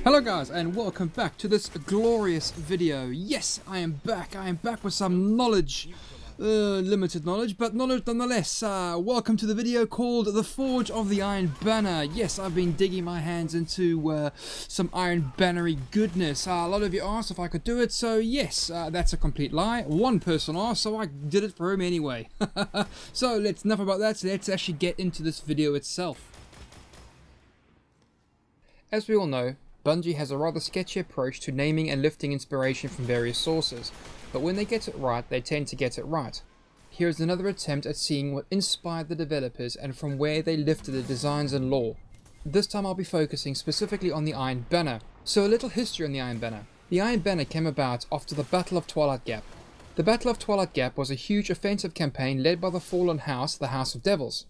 Hello guys, and welcome back to this glorious video. Yes, I am back with some knowledge, limited knowledge, but knowledge nonetheless. Welcome to the video called The Forge of the Iron Banner. Yes, I've been digging my hands into some Iron Bannery goodness. A lot of you asked if I could do it, so yes, that's a complete lie. One person asked, so I did it for him anyway. So enough about that, let's actually get into this video itself. As we all know, Bungie has a rather sketchy approach to naming and lifting inspiration from various sources, but when they get it right, they tend to get it right. Here is another attempt at seeing what inspired the developers and from where they lifted the designs and lore. This time I'll be focusing specifically on the Iron Banner. So a little history on the Iron Banner. The Iron Banner came about after the Battle of Twilight Gap. The Battle of Twilight Gap was a huge offensive campaign led by the fallen house, the House of Devils.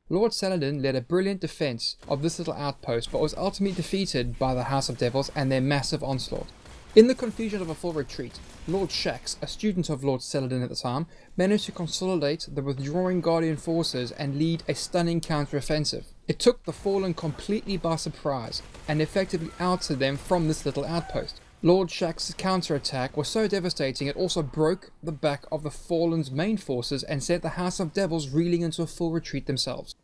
Lord Saladin led a brilliant defense of this little outpost, but was ultimately defeated by the House of Devils and their massive onslaught. In the confusion of a full retreat, Lord Shaxx, a student of Lord Saladin at the time, managed to consolidate the withdrawing Guardian forces and lead a stunning counter-offensive. It took the Fallen completely by surprise and effectively ousted them from this little outpost. Lord Shaxx's counterattack was so devastating it also broke the back of the Fallen's main forces and sent the House of Devils reeling into a full retreat themselves.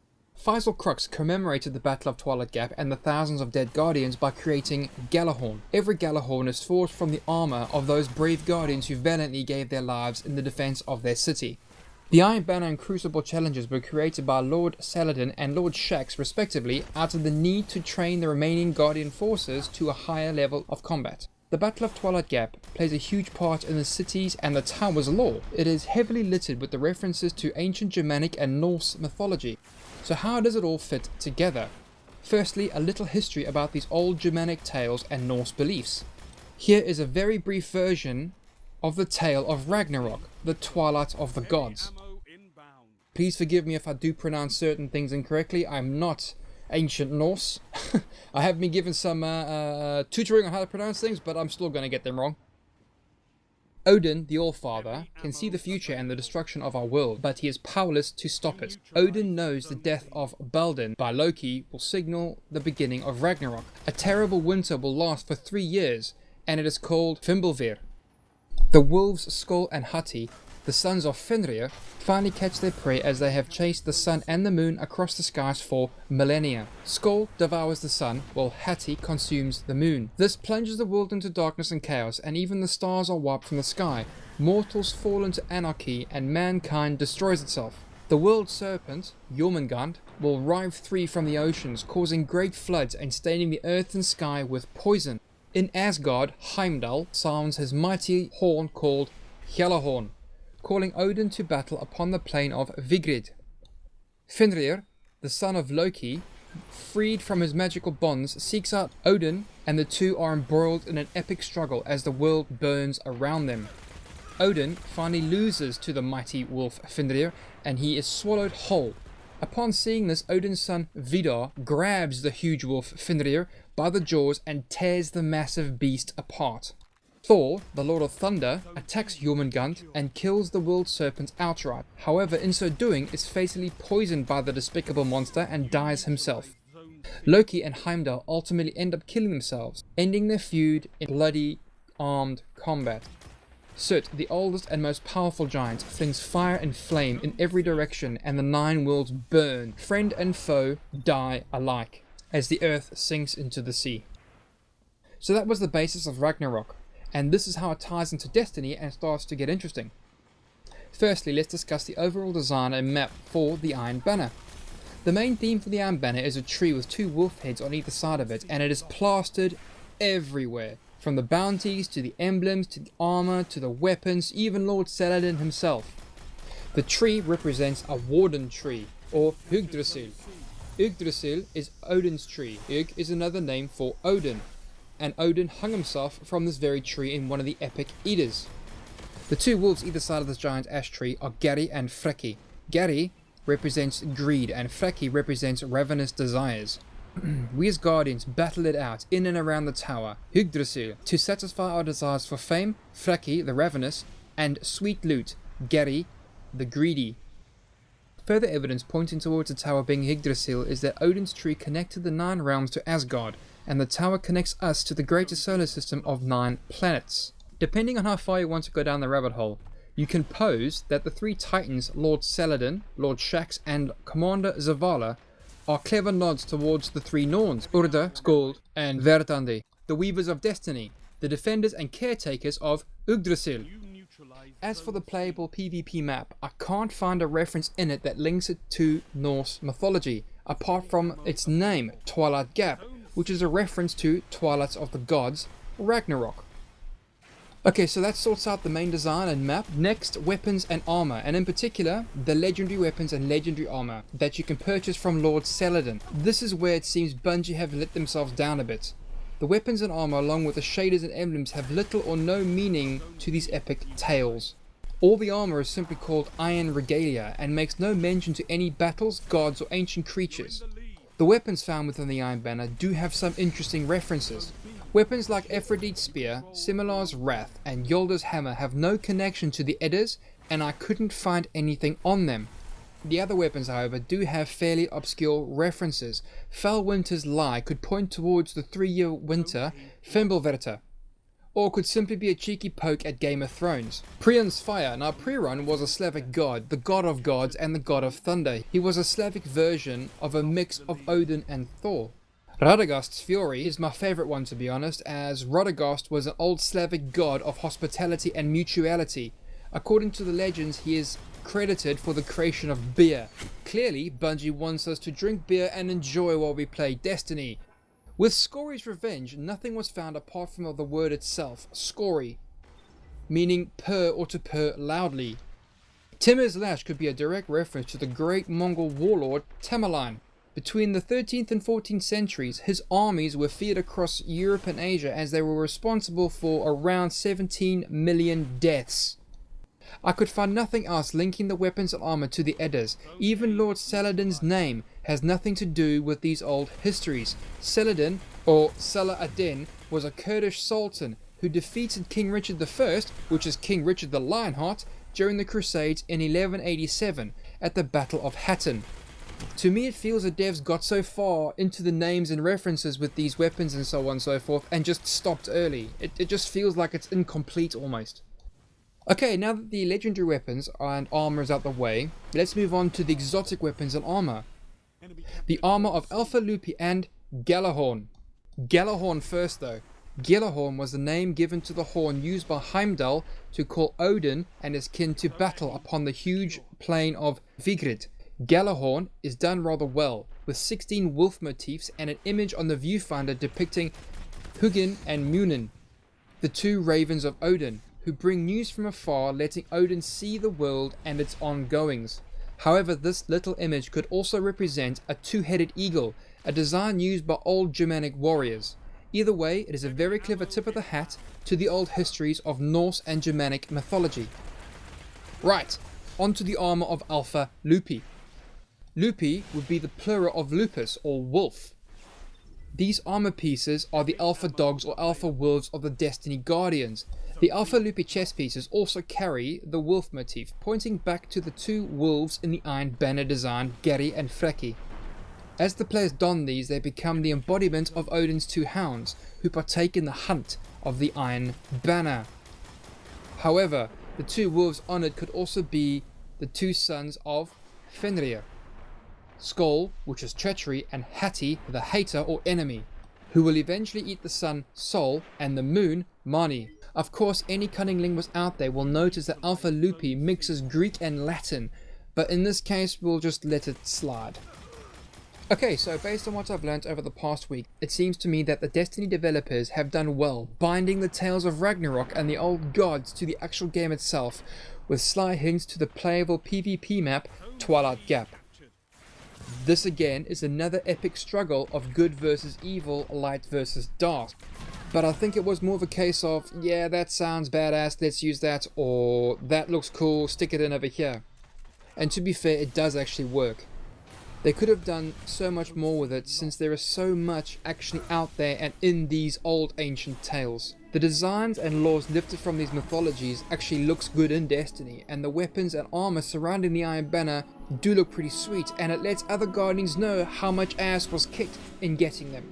Faisal Crux commemorated the Battle of Twilight Gap and the thousands of dead Guardians by creating Galahorn. Every Galahorn is forged from the armour of those brave Guardians who valiantly gave their lives in the defence of their city. The Iron Banner and Crucible challenges were created by Lord Saladin and Lord Shaxx respectively out of the need to train the remaining Guardian forces to a higher level of combat. The Battle of Twilight Gap plays a huge part in the cities and the towers lore. It is heavily littered with the references to ancient Germanic and Norse mythology. So how does it all fit together? Firstly, a little history about these old Germanic tales and Norse beliefs. Here is a very brief version of the tale of Ragnarok, the Twilight of the Gods. Please forgive me if I do pronounce certain things incorrectly. I'm not ancient Norse. I have been given some tutoring on how to pronounce things, but I'm still going to get them wrong. Odin, the All-Father, can see the future and the destruction of our world, but he is powerless to stop it. Odin knows the death of Baldur by Loki will signal the beginning of Ragnarok. A terrible winter will last for 3 years, and it is called Fimbulveer. The wolves Skoll and Hati, the sons of Fenrir, finally catch their prey as they have chased the sun and the moon across the skies for millennia. Skoll devours the sun, while Hati consumes the moon. This plunges the world into darkness and chaos, and even the stars are wiped from the sky. Mortals fall into anarchy, and mankind destroys itself. The world serpent, Jormungand, will rive free from the oceans, causing great floods and staining the earth and sky with poison. In Asgard, Heimdall sounds his mighty horn called Gjallarhorn, calling Odin to battle upon the plain of Vigrid. Fenrir, the son of Loki, freed from his magical bonds, seeks out Odin, and the two are embroiled in an epic struggle as the world burns around them. Odin finally loses to the mighty wolf Fenrir, and he is swallowed whole. Upon seeing this, Odin's son Vidar grabs the huge wolf Fenrir by the jaws and tears the massive beast apart. Thor, the Lord of Thunder, attacks Jormungand and kills the world serpent outright. However, in so doing, is fatally poisoned by the despicable monster and dies himself. Loki and Heimdall ultimately end up killing themselves, ending their feud in bloody, armed combat. Surt, the oldest and most powerful giant, flings fire and flame in every direction, and the 9 worlds burn. Friend and foe die alike, as the earth sinks into the sea. So that was the basis of Ragnarok. And this is how it ties into Destiny and starts to get interesting. Firstly, let's discuss the overall design and map for the Iron Banner. The main theme for the Iron Banner is a tree with 2 wolf heads on either side of it, and it is plastered everywhere. From the bounties, to the emblems, to the armor, to the weapons, even Lord Saladin himself. The tree represents a warden tree, or Yggdrasil. Yggdrasil is Odin's tree. Ygg is another name for Odin, and Odin hung himself from this very tree in one of the epic Eddas. The 2 wolves either side of this giant ash tree are Geri and Freki. Geri represents greed and Freki represents ravenous desires. We as Guardians battle it out in and around the tower, Yggdrasil, to satisfy our desires for fame, Freki the ravenous, and sweet loot, Geri the greedy. Further evidence pointing towards the tower being Yggdrasil is that Odin's tree connected the 9 realms to Asgard, and the tower connects us to the greater solar system of 9 planets. Depending on how far you want to go down the rabbit hole, you can pose that the 3 titans, Lord Saladin, Lord Shax, and Commander Zavala, are clever nods towards the 3 Norns, Urda, Skuld, and Verdandi, the weavers of destiny, the defenders and caretakers of Yggdrasil. As for the playable PvP map, I can't find a reference in it that links it to Norse mythology, apart from its name, Twilight Gap, which is a reference to Twilight of the Gods, Ragnarok. Okay, so that sorts out the main design and map. Next, weapons and armor, and in particular, the legendary weapons and legendary armor that you can purchase from Lord Saladin. This is where it seems Bungie have let themselves down a bit. The weapons and armor along with the shaders and emblems have little or no meaning to these epic tales. All the armor is simply called Iron Regalia and makes no mention to any battles, gods or ancient creatures. The weapons found within the Iron Banner do have some interesting references. Weapons like Aphrodite's Spear, Similar's Wrath and Yolder's Hammer have no connection to the Edders, and I couldn't find anything on them. The other weapons, however, do have fairly obscure references. Felwinter's Lie could point towards the 3-year winter, Fimbulverta, or could simply be a cheeky poke at Game of Thrones. Prior's Fire. Now Prior was a Slavic god, the god of gods and the god of thunder. He was a Slavic version of a mix of Odin and Thor. Radagast's Fury is my favourite one, to be honest, as Radagast was an old Slavic god of hospitality and mutuality. According to the legends, he is credited for the creation of beer. Clearly, Bungie wants us to drink beer and enjoy while we play Destiny. With Scory's Revenge, nothing was found apart from the word itself, Scory, meaning purr or to purr loudly. Timir's Lash could be a direct reference to the great Mongol warlord Tamerlane. Between the 13th and 14th centuries, his armies were feared across Europe and Asia as they were responsible for around 17 million deaths. I could find nothing else linking the weapons and armor to the Edders. Even Lord Saladin's name has nothing to do with these old histories. Saladin, or Salah ad-Din, was a Kurdish sultan who defeated King Richard I, which is King Richard the Lionheart, during the Crusades in 1187 at the Battle of Hattin. To me, it feels the devs got so far into the names and references with these weapons and so on and so forth and just stopped early. It just feels like it's incomplete almost. Okay, now that the legendary weapons and armor is out the way, let's move on to the exotic weapons and armor. The armor of Alpha Lupi and Gjallarhorn. Gjallarhorn first though. Gjallarhorn was the name given to the horn used by Heimdall to call Odin and his kin to battle upon the huge plain of Vigrid. Gjallarhorn is done rather well, with 16 wolf motifs and an image on the viewfinder depicting Hugin and Munin, the 2 ravens of Odin, who bring news from afar, letting Odin see the world and its ongoings. However, this little image could also represent a 2-headed eagle, a design used by old Germanic warriors. Either way, it is a very clever tip of the hat to the old histories of Norse and Germanic mythology. Right, onto the armor of Alpha Lupi. Lupi would be the plural of lupus or wolf. These armor pieces are the alpha dogs or alpha wolves of the Destiny Guardians. The Alpha Lupi chest pieces also carry the wolf motif, pointing back to the 2 wolves in the Iron Banner design, Geri and Freki. As the players don these, they become the embodiment of Odin's 2 hounds, who partake in the hunt of the Iron Banner. However, the 2 wolves honoured could also be the 2 sons of Fenrir, Skoll, which is treachery, and Hati, the hater or enemy, who will eventually eat the sun, Sol, and the moon, Mani. Of course, any cunning linguist out there will notice that Alpha Lupi mixes Greek and Latin, but in this case we'll just let it slide. Okay, so based on what I've learnt over the past week, it seems to me that the Destiny developers have done well, binding the tales of Ragnarok and the old gods to the actual game itself, with sly hints to the playable PvP map, Twilight Gap. This again is another epic struggle of good versus evil, light versus dark. But I think it was more of a case of, yeah, that sounds badass, let's use that, or that looks cool, stick it in over here. And to be fair, it does actually work. They could have done so much more with it, since there is so much actually out there and in these old ancient tales. The designs and laws lifted from these mythologies actually looks good in Destiny, and the weapons and armor surrounding the Iron Banner do look pretty sweet, and it lets other Guardians know how much ass was kicked in getting them.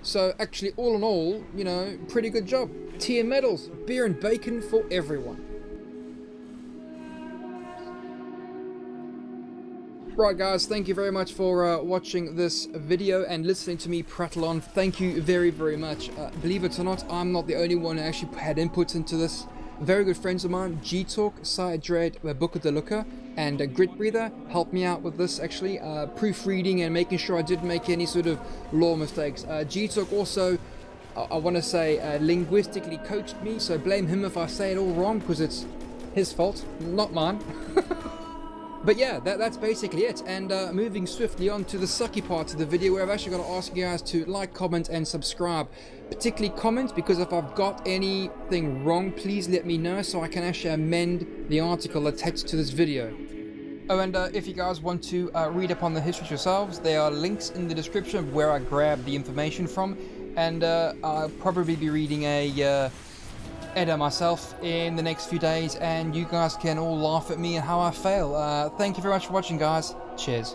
So actually, all in all, you know, pretty good job. Tier medals, beer and bacon for everyone. Right guys, thank you very much for watching this video and listening to me prattle on. Thank you very, very much. Believe it or not, I'm not the only one who actually had input into this. Very good friends of mine, G-Talk, Side Dread, Book of the Looker, and Grit Breather helped me out with this actually, proofreading and making sure I didn't make any sort of lore mistakes. G-Talk also, I want to say, linguistically coached me, so blame him if I say it all wrong, because it's his fault, not mine. But yeah, that's basically it, and moving swiftly on to the sucky part of the video, where I've actually got to ask you guys to like, comment, and subscribe. Particularly comment, because if I've got anything wrong, please let me know so I can actually amend the article attached to this video. Oh, and if you guys want to read up on the history yourselves, there are links in the description of where I grabbed the information from, and I'll probably be reading a Edda myself in the next few days, and you guys can all laugh at me and how I fail. Thank you very much for watching, guys. Cheers.